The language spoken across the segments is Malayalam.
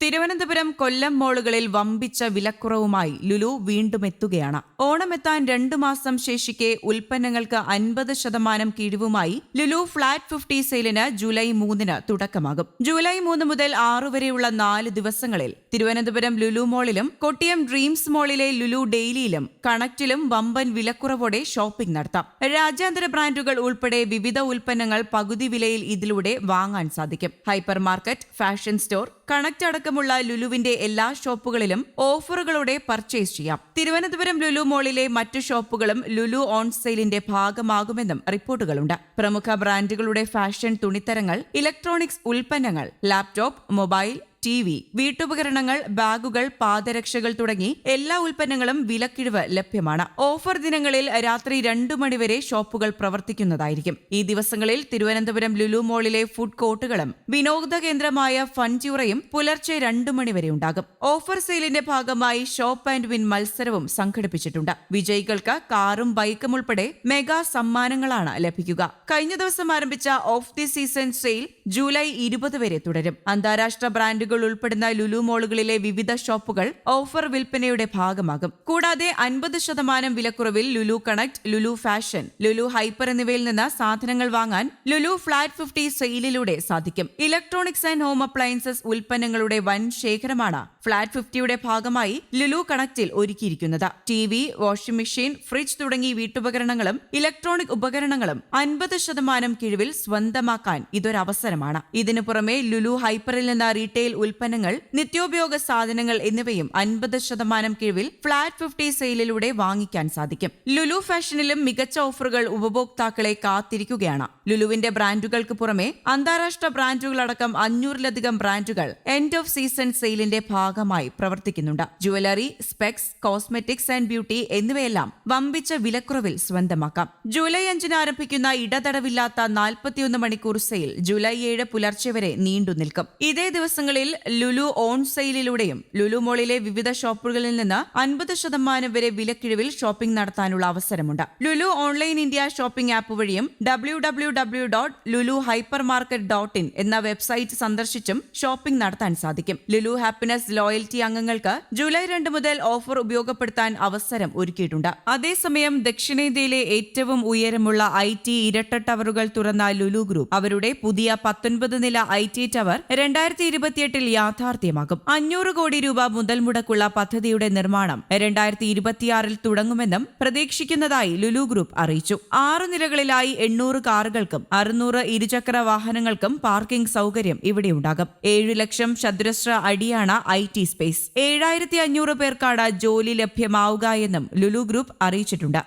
തിരുവനന്തപുരം, കൊല്ലം മോളുകളിൽ വമ്പിച്ച വിലക്കുറവുമായി ലുലു വീണ്ടും എത്തുകയാണ്. ഓണമെത്താൻ 2 മാസം ശേഷിക്കെ ഉൽപ്പന്നങ്ങൾക്ക് 50% കിഴിവുമായി ലുലു ഫ്ലാറ്റ് 50 സെയിലിന് ജൂലൈ 3-ന് തുടക്കമാകും. ജൂലൈ 3 മുതൽ 6 വരെയുള്ള 4 ദിവസങ്ങളിൽ തിരുവനന്തപുരം ലുലു മോളിലും കൊട്ടിയം ഡ്രീംസ് മോളിലെ ലുലു ഡെയിലിയിലും കണക്റ്റിലും വമ്പൻ വിലക്കുറവോടെ ഷോപ്പിംഗ് നടത്താം. രാജ്യാന്തര ബ്രാൻഡുകൾ ഉൾപ്പെടെ വിവിധ ഉൽപ്പന്നങ്ങൾ പകുതി വിലയിൽ ഇതിലൂടെ വാങ്ങാൻ സാധിക്കും. Hyper market, fashion store, connect അടക്കമുള്ള ലുലുവിന്റെ എല്ലാ ഷോപ്പുകളിലും ഓഫറുകളോടെ പർച്ചേസ് ചെയ്യാം. തിരുവനന്തപുരം ലുലു മോളിലെ മറ്റു ഷോപ്പുകളും ലുലു ഓൺ സെയിലിന്റെ ഭാഗമാകുമെന്നും റിപ്പോർട്ടുകളുണ്ട്. പ്രമുഖ ബ്രാൻഡുകളുടെ ഫാഷൻ തുണിത്തരങ്ങൾ, ഇലക്ട്രോണിക്സ് ഉൽപ്പന്നങ്ങൾ, ലാപ്ടോപ്പ്, മൊബൈൽ, TV, വീട്ടുപകരണങ്ങൾ, ബാഗുകൾ, പാദരക്ഷകൾ തുടങ്ങി എല്ലാ ഉൽപ്പന്നങ്ങളും വിലക്കിഴിവ് ലഭ്യമാണ്. ഓഫർ ദിനങ്ങളിൽ രാത്രി 2 മണിവരെ ഷോപ്പുകൾ പ്രവർത്തിക്കുന്നതായിരിക്കും. ഈ ദിവസങ്ങളിൽ തിരുവനന്തപുരം ലുലു മോളിലെ ഫുഡ് കോർട്ടുകളും വിനോദ കേന്ദ്രമായ ഫൺറ്റ്യൂറയും പുലർച്ചെ 2 മണിവരെ ഉണ്ടാകും. ഓഫർ സെയിലിന്റെ ഭാഗമായി ഷോപ്പ് ആൻഡ് വിൻ മത്സരവും സംഘടിപ്പിച്ചിട്ടുണ്ട്. വിജയികൾക്ക് കാറും ബൈക്കും ഉൾപ്പെടെ മെഗാ സമ്മാനങ്ങളാണ് ലഭിക്കുക. കഴിഞ്ഞ ദിവസം ആരംഭിച്ച of the season sale July 20 വരെ തുടരും. അന്താരാഷ്ട്ര ബ്രാൻഡുകൾ ഉൾപ്പെടുന്ന ലുലു മോളുകളിലെ വിവിധ ഷോപ്പുകൾ ഓഫർ വിൽപ്പനയുടെ ഭാഗമാകും. കൂടാതെ 50% വിലക്കുറവിൽ Lulu connect, Lulu fashion, Lulu hyper എന്നിവയിൽ നിന്ന് സാധനങ്ങൾ വാങ്ങാൻ ലുലു ഫ്ലാറ്റ് 50 സെയിലിലൂടെ സാധിക്കും. ഇലക്ട്രോണിക്സ് ആൻഡ് ഹോം അപ്ലയൻസസ് ഉൽപ്പന്നങ്ങളുടെ വൻ ശേഖരമാണ് ഫ്ലാറ്റ് 50യുടെ ഭാഗമായി ലുലു കണക്റ്റിൽ ഒരുക്കിയിരിക്കുന്നത്. TV, വാഷിംഗ് മെഷീൻ, ഫ്രിഡ്ജ് തുടങ്ങി വീട്ടുപകരണങ്ങളും ഇലക്ട്രോണിക് ഉപകരണങ്ങളും 50% കിഴിവിൽ സ്വന്തമാക്കാൻ ഇതൊരവസരമാണ്. ഇതിനു പുറമെ ലുലു ഹൈപ്പറിൽ നിന്ന് റീറ്റെയിൽ ഉൽപ്പന്നങ്ങൾ, നിത്യോപയോഗ സാധനങ്ങൾ എന്നിവയും 50% കിഴിവിൽ ഫ്ലാറ്റ് 50 സെയിലിലൂടെ വാങ്ങിക്കാൻ സാധിക്കും. ലുലു ഫാഷനിലും മികച്ച ഓഫറുകൾ ഉപഭോക്താക്കളെ കാത്തിരിക്കുകയാണ്. ലുലുവിന്റെ ബ്രാൻഡുകൾക്ക് പുറമെ അന്താരാഷ്ട്ര ബ്രാൻഡുകളടക്കം 500-ലധികം ബ്രാൻഡുകൾ എൻഡ് ഓഫ് സീസൺ സെയിലിന്റെ ഭാഗമായി പ്രവർത്തിക്കുന്നുണ്ട്. Jewellery, specs, cosmetics and beauty എന്നിവയെല്ലാം വമ്പിച്ച വിലക്കുറവിൽ സ്വന്തമാക്കാം. ജൂലൈ 5-ന് ആരംഭിക്കുന്ന ഇടതടവില്ലാത്ത 41 മണിക്കൂർ സെയിൽ ജൂലൈ 7 പുലർച്ചെ വരെ നീണ്ടു നിൽക്കും. ഇതേ ദിവസങ്ങളിൽ ലുലു ഓൺ സെയിലിലൂടെയും ലുലു മോളിലെ വിവിധ ഷോപ്പുകളിൽ നിന്ന് 50% വരെ വിലക്കിഴിവിൽ ഷോപ്പിംഗ് നടത്താനുള്ള അവസരമുണ്ട്. Lulu online India shopping app വഴിയും www.luluhypermarket.in എന്ന വെബ്സൈറ്റ് സന്ദർശിച്ചും ഷോപ്പിംഗ് നടത്താൻ സാധിക്കും. ലുലു ഹാപ്പിനെസ് ലോയൽറ്റി അംഗങ്ങൾക്ക് ജൂലൈ 2 മുതൽ ഓഫർ ഉപയോഗപ്പെടുത്താൻ അവസരം ഒരുക്കിയിട്ടുണ്ട്. അതേസമയം ദക്ഷിണേന്ത്യയിലെ ഏറ്റവും ഉയരമുള്ള IT ഇരട്ട ടവറുകൾ തുറന്ന ലുലു ഗ്രൂപ്പ് അവരുടെ പുതിയ 19 നില IT ടവർ 2028 യാഥാർത്ഥ്യമാകും. 500 കോടി രൂപ മുതൽ മുടക്കുള്ള പദ്ധതിയുടെ നിർമ്മാണം 2026 തുടങ്ങുമെന്നും പ്രതീക്ഷിക്കുന്നതായി ലുലു ഗ്രൂപ്പ് അറിയിച്ചു. 6 നിലകളിലായി 800 കാറുകൾക്കും 600 ഇരുചക്ര വാഹനങ്ങൾക്കും പാർക്കിംഗ് സൗകര്യം ഇവിടെയുണ്ടാകും. 7 ലക്ഷം ചതുരശ്ര അടിയാണ് IT സ്പേസ്. 7500 പേർക്കാണ് ജോലി ലഭ്യമാവുക എന്നും ലുലു ഗ്രൂപ്പ് അറിയിച്ചിട്ടുണ്ട്.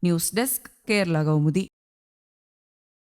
News desk, Kerala Kaumudi.